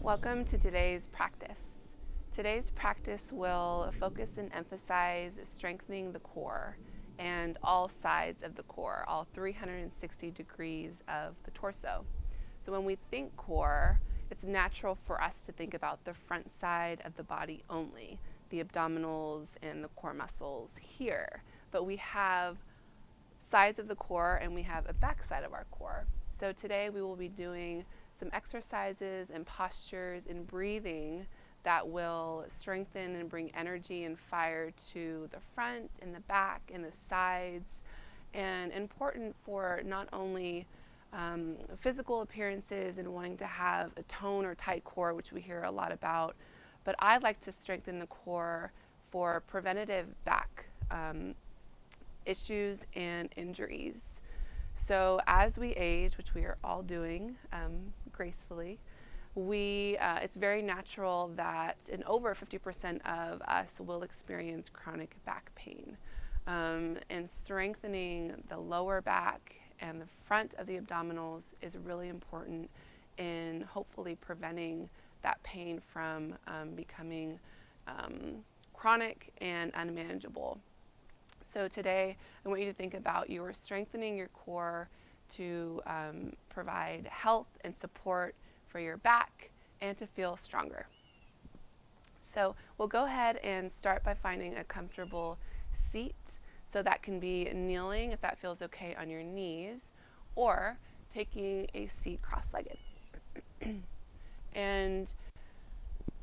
Welcome to today's practice. Today's practice will focus and emphasize strengthening the core and all sides of the core, all 360 degrees of the torso. So when we think core, it's natural for us to think about the front side of the body only, the abdominals and the core muscles here. But we have sides of the core and we have a back side of our core. So today we will be doing some exercises and postures and breathing that will strengthen and bring energy and fire to the front and the back and the sides, and important for not only physical appearances and wanting to have a tone or tight core, which we hear a lot about, but I like to strengthen the core for preventative back issues and injuries. So as we age, which we are all doing gracefully, it's very natural that over 50% of us will experience chronic back pain. And strengthening the lower back and the front of the abdominals is really important in hopefully preventing that pain from becoming chronic and unmanageable. So today, I want you to think about you are strengthening your core to provide health and support for your back and to feel stronger. So we'll go ahead and start by finding a comfortable seat. So that can be kneeling if that feels okay on your knees, or taking a seat cross-legged. And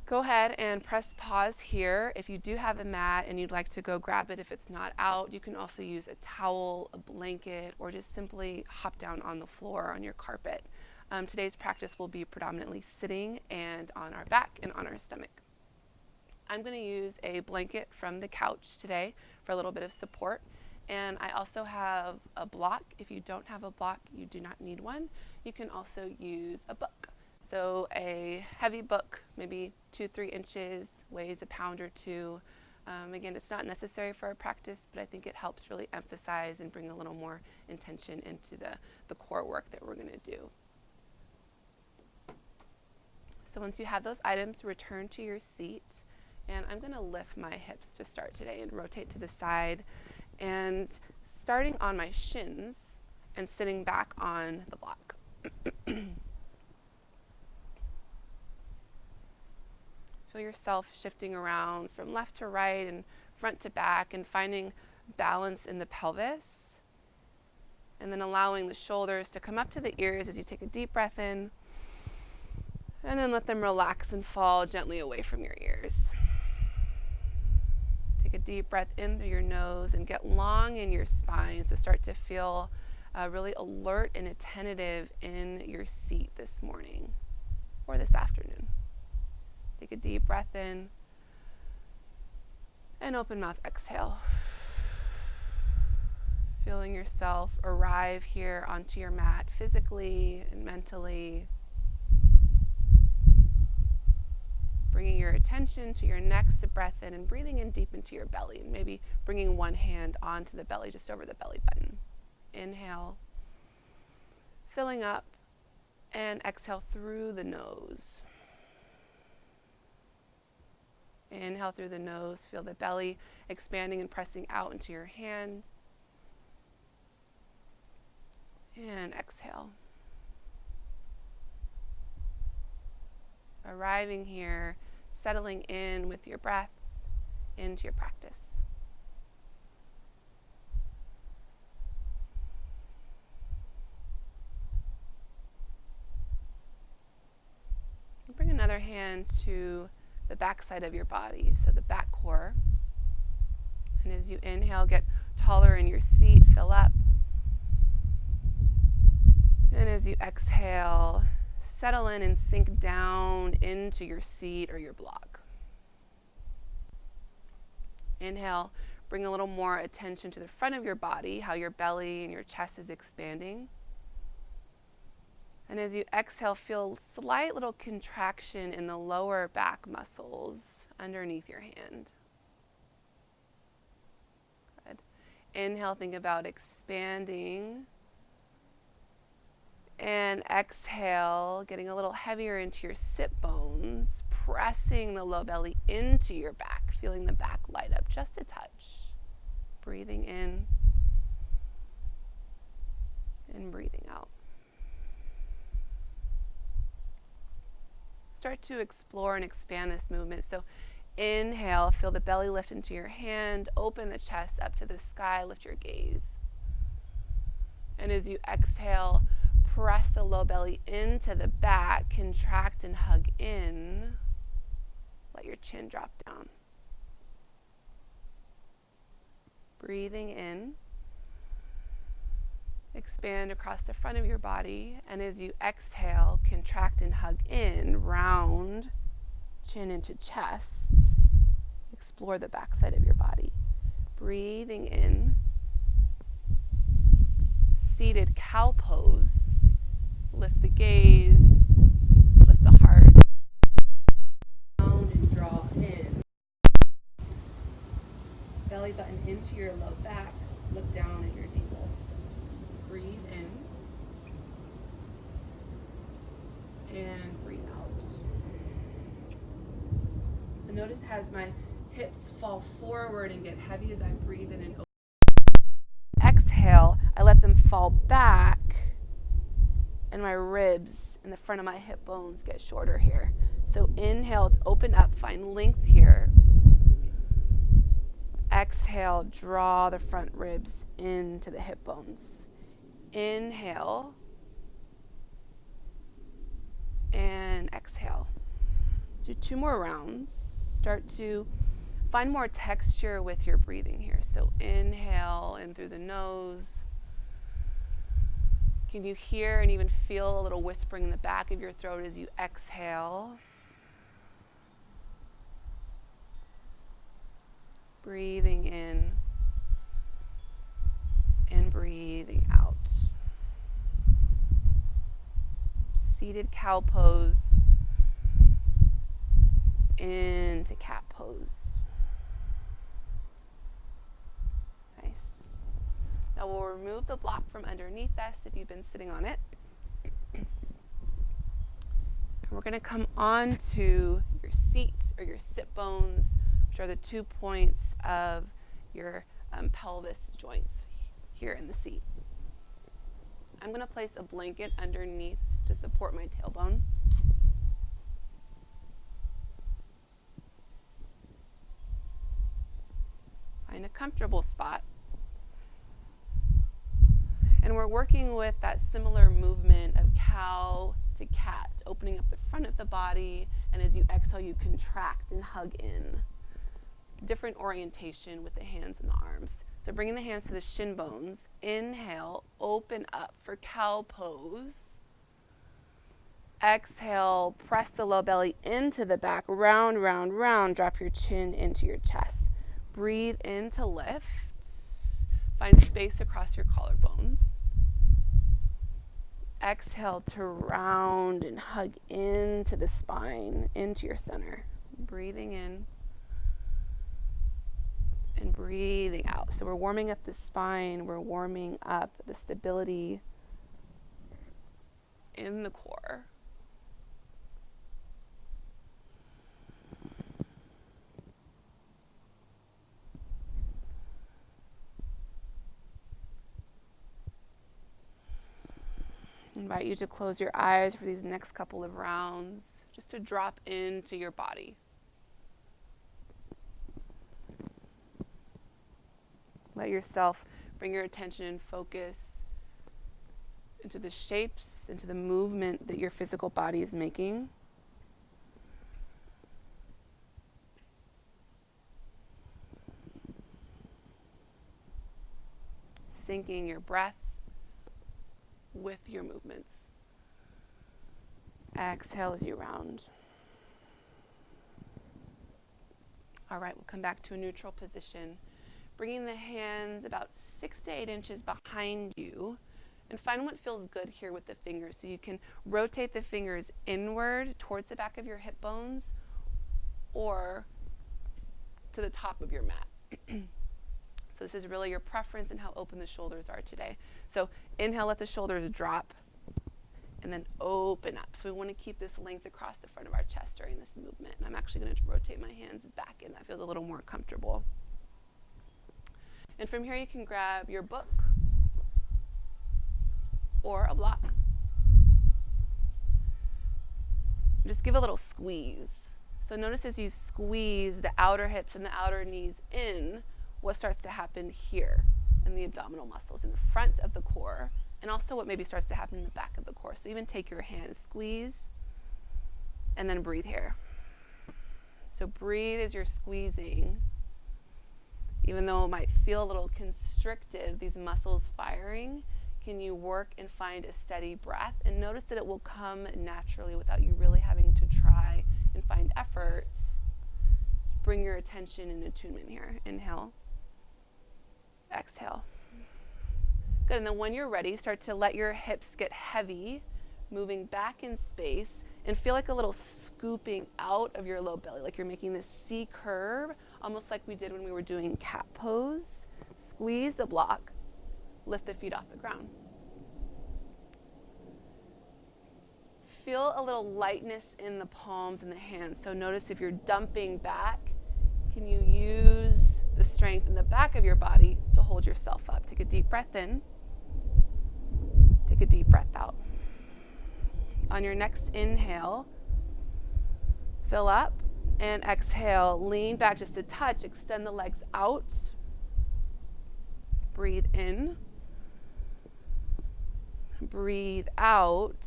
go ahead and press pause here. If you do have a mat and you'd like to go grab it, if it's not out, you can also use a towel, a blanket, or just simply hop down on the floor on your carpet. Today's practice will be predominantly sitting and on our back and on our stomach. I'm going to use a blanket from the couch today for a little bit of support. And I also have a block. If you don't have a block, you do not need one. You can also use a book. So a heavy book, maybe 2-3 inches, weighs a pound or two. Again, it's not necessary for a practice, but I think it helps really emphasize and bring a little more intention into the core work that we're going to do. So once you have those items, return to your seat. And I'm going to lift my hips to start today and rotate to the side. And starting on my shins and sitting back on the block. Feel yourself shifting around from left to right and front to back and finding balance in the pelvis. And then allowing the shoulders to come up to the ears as you take a deep breath in. And then let them relax and fall gently away from your ears. Take a deep breath in through your nose and get long in your spine. So start to feel really alert and attentive in your seat this morning or this afternoon. Take a deep breath in and open mouth exhale. Feeling yourself arrive here onto your mat physically and mentally. Bringing your attention to your next breath in and breathing in deep into your belly, and maybe bringing one hand onto the belly, just over the belly button. Inhale, filling up, and exhale through the nose. Inhale through the nose, feel the belly expanding and pressing out into your hand. And exhale. Arriving here, settling in with your breath into your practice. Bring another hand to the back side of your body, so the back core. And as you inhale, get taller in your seat, fill up. And as you exhale, settle in and sink down into your seat or your block. Inhale, bring a little more attention to the front of your body, how your belly and your chest is expanding. And as you exhale, feel slight little contraction in the lower back muscles underneath your hand. Good. Inhale, think about expanding And exhale, getting a little heavier into your sit bones, pressing the low belly into your back, feeling the back light up just a touch. Breathing in and breathing out. Start to explore and expand this movement. So inhale, feel the belly lift into your hand, open the chest up to the sky, lift your gaze. And as you exhale, press the low belly into the back, contract and hug in. Let your chin drop down. Breathing in. Expand across the front of your body, and as you exhale, contract and hug in, round, chin into chest. Explore the backside of your body. Breathing in. Seated cow pose. Lift the gaze, lift the heart. Down and draw in. Belly button into your low back. Look down at your navel. Breathe in and breathe out. So notice as my hips fall forward and get heavy as I breathe in and open. Exhale, I let them fall back, and my ribs and the front of my hip bones get shorter here. So inhale to open up, find length here. Exhale, draw the front ribs into the hip bones. Inhale and exhale. Let's do 2 more rounds. Start to find more texture with your breathing here. So inhale in through the nose. Can you hear and even feel a little whispering in the back of your throat as you exhale? Breathing in and breathing out. Seated cow pose into cat pose. Nice. Now we'll remove the block from underneath us if you've been sitting on it. And we're going to come onto your seat or your sit bones, which are the 2 points of your pelvis joints here in the seat. I'm going to place a blanket underneath to support my tailbone. Find a comfortable spot. And we're working with that similar movement of cow to cat, opening up the front of the body, and as you exhale, you contract and hug in. Different orientation with the hands and the arms. So bringing the hands to the shin bones. Inhale, open up for cow pose. Exhale, press the low belly into the back, round, round, round. Drop your chin into your chest. Breathe in to lift. Find space across your collarbones. Exhale to round and hug into the spine, into your center. Breathing in and breathing out. So we're warming up the spine, we're warming up the stability in the core. I invite you to close your eyes for these next couple of rounds, just to drop into your body. Let yourself bring your attention and focus into the shapes, into the movement that your physical body is making. Syncing your breath with your movements. Exhale as you round. All right, we'll come back to a neutral position. Bringing the hands about 6 to 8 inches behind you, and find what feels good here with the fingers. So you can rotate the fingers inward towards the back of your hip bones or to the top of your mat. So this is really your preference and how open the shoulders are today. So inhale, let the shoulders drop. and then open up. So we want to keep this length across the front of our chest during this movement. And I'm actually going to rotate my hands back in. That feels a little more comfortable. And from here you can grab your book or a block. Just give a little squeeze. So notice as you squeeze the outer hips and the outer knees in, what starts to happen here in the abdominal muscles, in the front of the core, and also what maybe starts to happen in the back of the core. So even take your hand, squeeze, and then breathe here. So breathe as you're squeezing. Even though it might feel a little constricted, these muscles firing, can you work and find a steady breath? And notice that it will come naturally without you really having to try and find effort. Bring your attention and attunement here. Inhale. Exhale. Good, and then when you're ready, start to let your hips get heavy, moving back in space, and feel like a little scooping out of your low belly, like you're making this C curve, almost like we did when we were doing cat pose. Squeeze the block. Lift the feet off the ground. Feel a little lightness in the palms and the hands. So notice if you're dumping back, can you use the strength in the back of your body to hold yourself up? Take a deep breath in. Take a deep breath out. On your next inhale, fill up, and exhale. Lean back just a touch. Extend the legs out. Breathe in. Breathe out.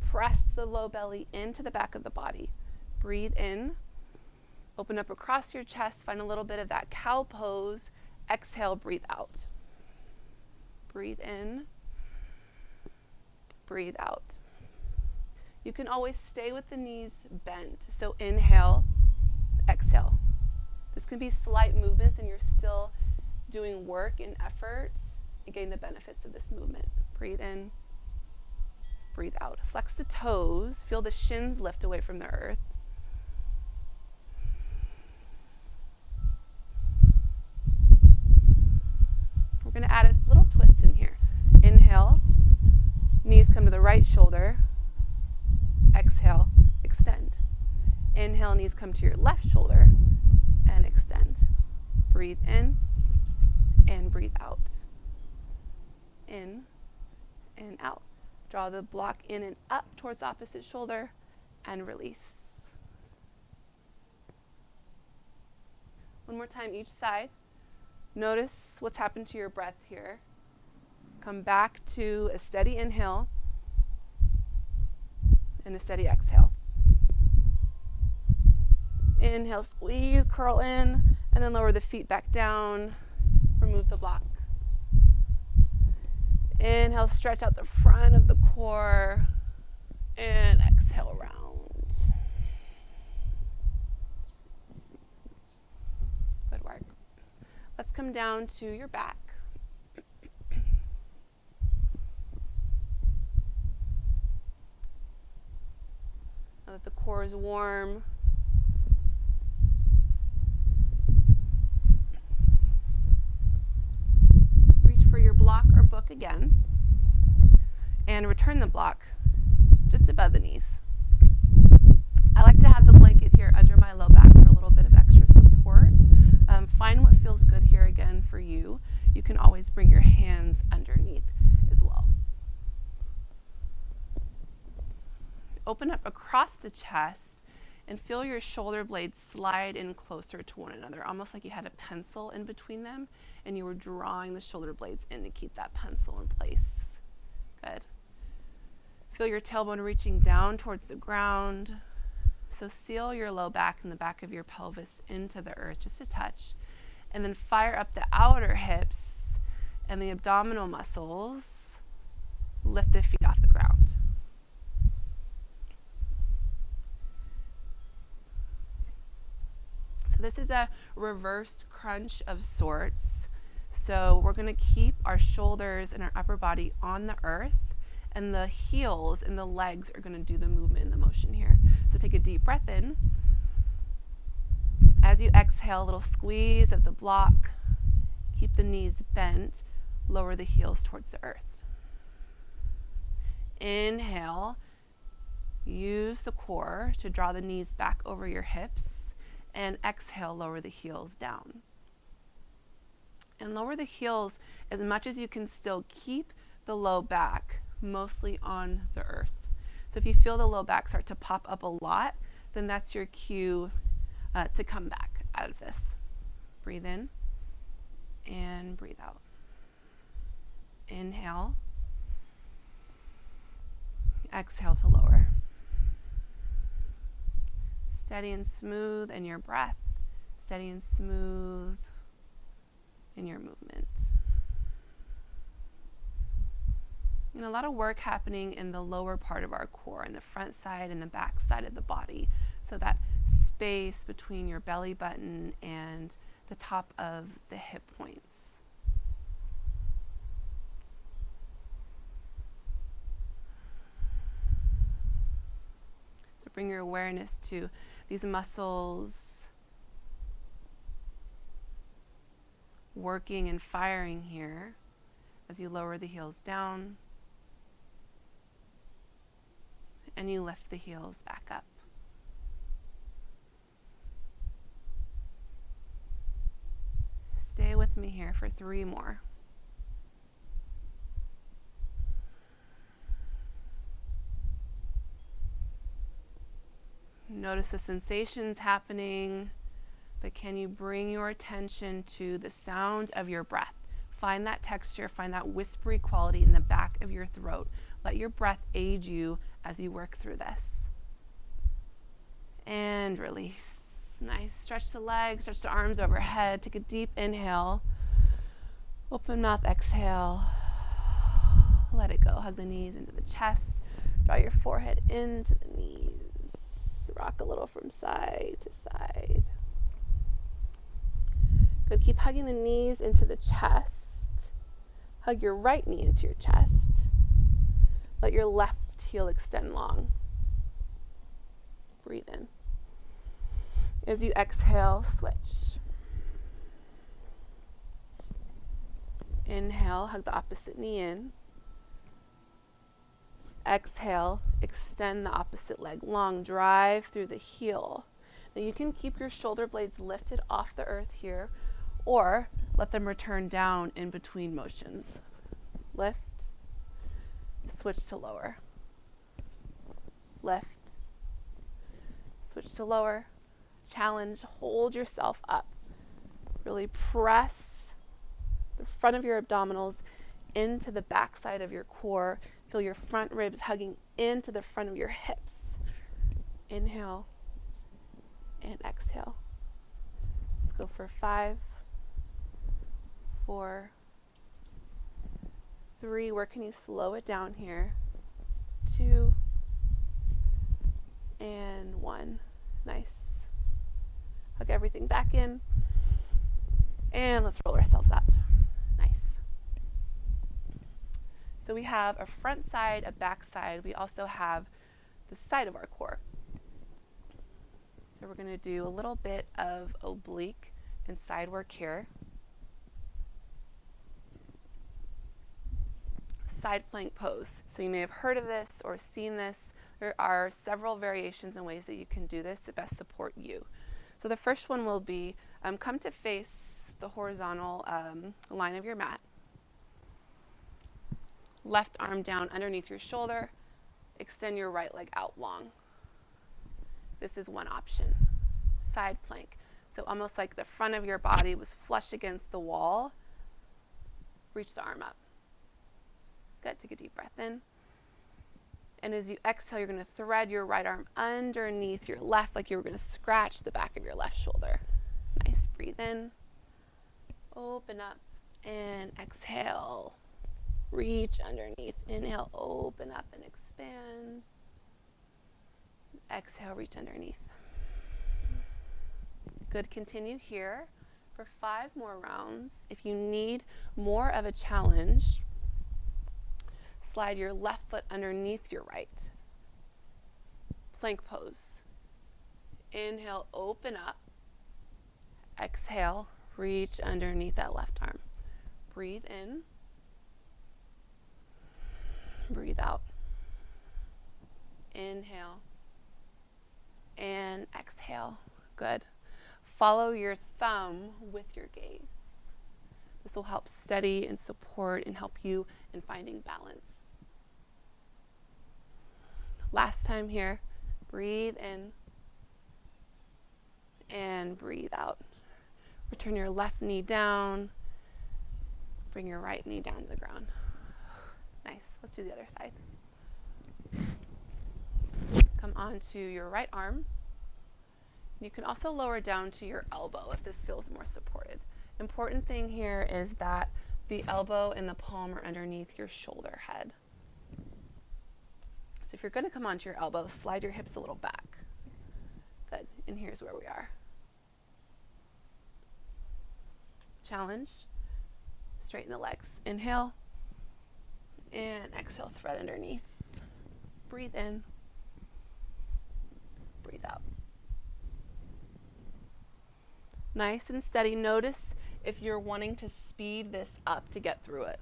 Press the low belly into the back of the body. Breathe in. Open up across your chest. Find a little bit of that cow pose. Exhale, breathe out. Breathe in. Breathe out. You can always stay with the knees bent. So inhale, exhale. This can be slight movements and you're still doing work and effort and getting the benefits of this movement. Breathe in, breathe out. Flex the toes. Feel the shins lift away from the earth. We're going to add a little twist in here. Inhale, knees come to the right shoulder. Exhale, extend. Inhale, knees come to your left shoulder and extend. Breathe in and breathe out. In and out. Draw the block in and up towards the opposite shoulder and release. One more time each side. Notice what's happened to your breath here. Come back to a steady inhale and a steady exhale. Inhale, squeeze, curl in, and then lower the feet back down. Remove the block. Inhale, stretch out the front of the core, and exhale, round. Good work. Let's come down to your back. Now that the core is warm, reach for your block or book again, and return the block just above the knees. I like to have the blanket here under my low back for a little bit of extra support. Find what feels good here again for you. You can always bring your hands underneath as well. Open up across the chest and feel your shoulder blades slide in closer to one another, almost like you had a pencil in between them and you were drawing the shoulder blades in to keep that pencil in place. Good. Feel your tailbone reaching down towards the ground. So seal your low back and the back of your pelvis into the earth, just a touch. And then fire up the outer hips and the abdominal muscles. Lift the feet off the ground. So this is a reversed crunch of sorts. So we're going to keep our shoulders and our upper body on the earth, and the heels and the legs are going to do the movement and the motion here. So take a deep breath in. As you exhale, a little squeeze of the block. Keep the knees bent. Lower the heels towards the earth. Inhale, use the core to draw the knees back over your hips, and exhale, lower the heels down. And lower the heels as much as you can still keep the low back mostly on the earth. So if you feel the low back start to pop up a lot, then that's your cue to come back out of this. Breathe in and breathe out. Inhale. Exhale to lower. Steady and smooth in your breath. Steady and smooth in your movement. And a lot of work happening in the lower part of our core, in the front side and the back side of the body. So that space between your belly button and the top of the hip points. So bring your awareness to these muscles working and firing here as you lower the heels down and you lift the heels back up. Stay with me here for 3 more. Notice the sensations happening, but can you bring your attention to the sound of your breath? Find that texture, find that whispery quality in the back of your throat. Let your breath aid you as you work through this. And release. Nice. Stretch the legs, stretch the arms overhead. Take a deep inhale. Open mouth, exhale. Let it go. Hug the knees into the chest. Draw your forehead into the knees. Rock a little from side to side. Good. Keep hugging the knees into the chest. Hug your right knee into your chest. Let your left heel extend long. Breathe in. As you exhale, switch. Inhale, hug the opposite knee in. Exhale, extend the opposite leg long. Drive through the heel. Now you can keep your shoulder blades lifted off the earth here, or let them return down in between motions. Lift, switch to lower. Lift, switch to lower. Challenge, hold yourself up. Really press the front of your abdominals into the back side of your core. Feel your front ribs hugging into the front of your hips. Inhale and exhale. Let's go for 5, 4, 3. Where can you slow it down here? 2 and 1. Nice. Hug everything back in. And let's roll ourselves up. Nice. So we have a front side, a back side. We also have the side of our core. So we're going to do a little bit of oblique and side work here. Side plank pose. So you may have heard of this or seen this. There are several variations and ways that you can do this to best support you. So the first one will be come to face the horizontal line of your mat. Left arm down underneath your shoulder. Extend your right leg out long. This is one option. Side plank. So almost like the front of your body was flush against the wall. Reach the arm up. Good. Take a deep breath in. And as you exhale, you're going to thread your right arm underneath your left, like you were going to scratch the back of your left shoulder. Nice. Breathe in. Open up. And exhale. Reach underneath. Inhale, open up and expand. Exhale, reach underneath. Good. Continue here for 5 more rounds. If you need more of a challenge, slide your left foot underneath your right. Plank pose. Inhale, open up. Exhale, reach underneath that left arm. Breathe in. Breathe out. Inhale and exhale. Good. Follow your thumb with your gaze. This will help steady and support and help you in finding balance. Last time here, breathe in and breathe out. Return your left knee down. Bring your right knee down to the ground. Nice. Let's do the other side. Come onto your right arm. You can also lower down to your elbow if this feels more supported. Important thing here is that the elbow and the palm are underneath your shoulder head. So if you're going to come onto your elbow, slide your hips a little back. Good. And here's where we are. Challenge. Straighten the legs. Inhale. And exhale, thread underneath. Breathe in. Breathe out. Nice and steady. Notice if you're wanting to speed this up to get through it.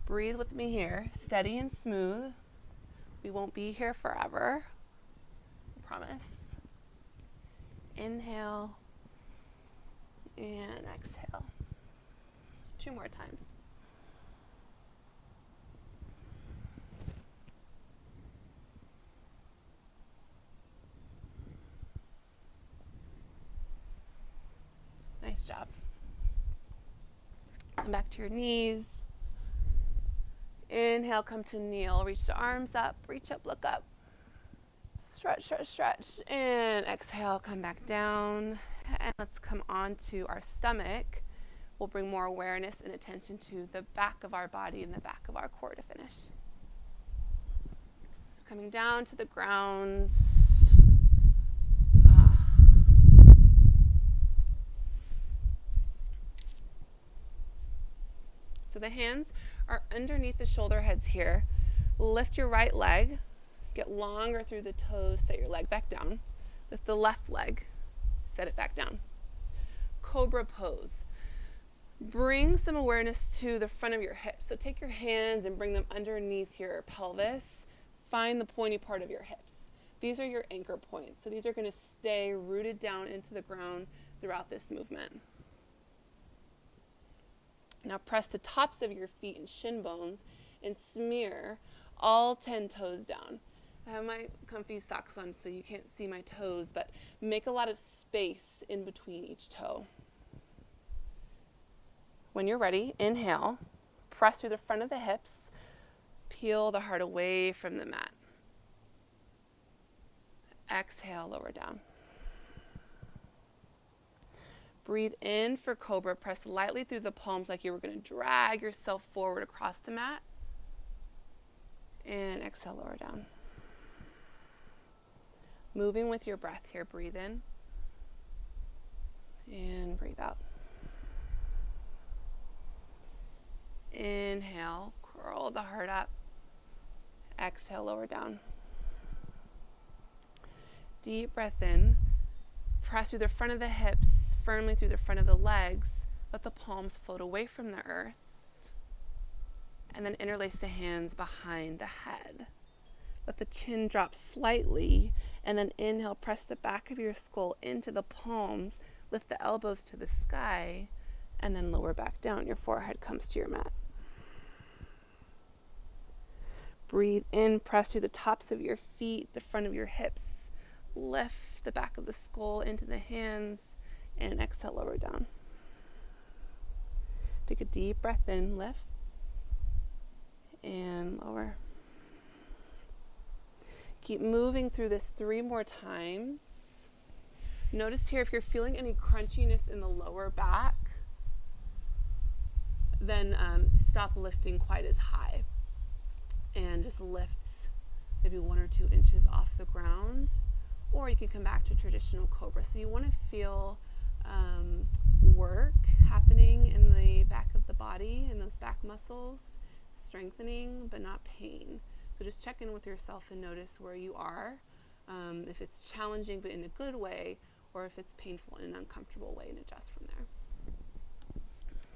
Breathe with me here. Steady and smooth. We won't be here forever. I promise. Inhale. And exhale. 2 more times. Nice job. Come back to your knees. Inhale, come to kneel. Reach the arms up. Reach up, look up. Stretch, stretch, stretch. And exhale, come back down. And let's come on to our stomach. We'll bring more awareness and attention to the back of our body and the back of our core to finish. So coming down to the ground. So the hands are underneath the shoulder heads here. Lift your right leg. Get longer through the toes. Set your leg back down. Lift the left leg. Set it back down. Cobra pose. Bring some awareness to the front of your hips. So take your hands and bring them underneath your pelvis. Find the pointy part of your hips. These are your anchor points. So these are going to stay rooted down into the ground throughout this movement. Now press the tops of your feet and shin bones and smear all 10 toes down. I have my comfy socks on so you can't see my toes, but make a lot of space in between each toe. When you're ready, inhale, press through the front of the hips, peel the heart away from the mat. Exhale, lower down. Breathe in for cobra. Press lightly through the palms like you were going to drag yourself forward across the mat. And exhale, lower down. Moving with your breath here. Breathe in. And breathe out. Inhale, curl the heart up. Exhale, lower down. Deep breath in. Press through the front of the hips, firmly through the front of the legs. Let the palms float away from the earth. And then interlace the hands behind the head. Let the chin drop slightly. And then inhale, press the back of your skull into the palms. Lift the elbows to the sky. And then lower back down. Your forehead comes to your mat. Breathe in, press through the tops of your feet, the front of your hips. Lift the back of the skull into the hands, and exhale, lower down. Take a deep breath in, lift, and lower. Keep moving through this 3 more times. Notice here if you're feeling any crunchiness in the lower back, then stop lifting quite as high. And just lift maybe 1 or 2 inches off the ground, or you can come back to traditional cobra. So you want to feel work happening in the back of the body and those back muscles, strengthening but not pain. So just check in with yourself and notice where you are, if it's challenging but in a good way, or if it's painful in an uncomfortable way, and adjust from there.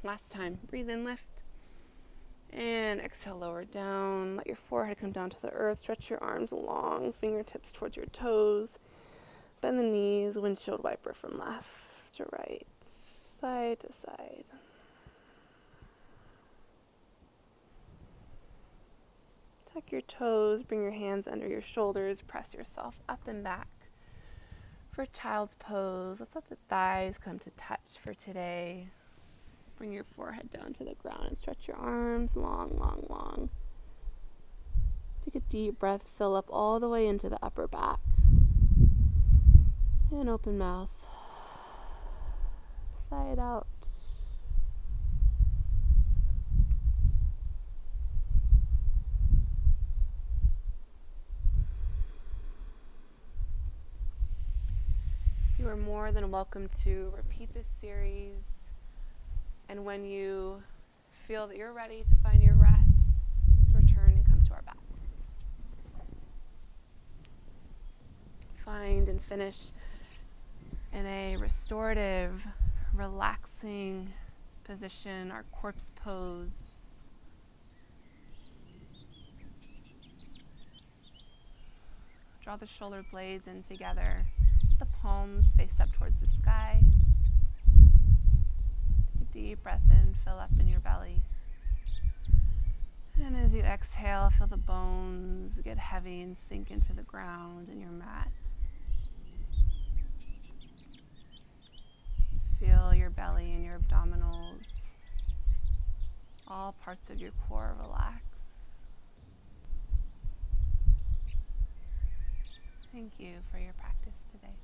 Last time, breathe in, lift, And exhale, lower down. Let your forehead come down to the earth. Stretch your arms long, fingertips towards your toes. Bend the knees, windshield wiper from left to right, side to side. Tuck your toes, bring your hands under your shoulders, press yourself up and back. For child's pose, let's let the thighs come to touch for today. Bring your forehead down to the ground and stretch your arms long, long, long. Take a deep breath, fill up all the way into the upper back. And open mouth. Sigh it out. You are more than welcome to repeat this series. And when you feel that you're ready to find your rest, let's return and come to our backs. Find and finish in a restorative, relaxing position, our corpse pose. Draw the shoulder blades in together. Let the palms face up towards the sky. Deep breath in, fill up in your belly. And as you exhale, feel the bones get heavy and sink into the ground and your mat. Feel your belly and your abdominals. All parts of your core relax. Thank you for your practice today.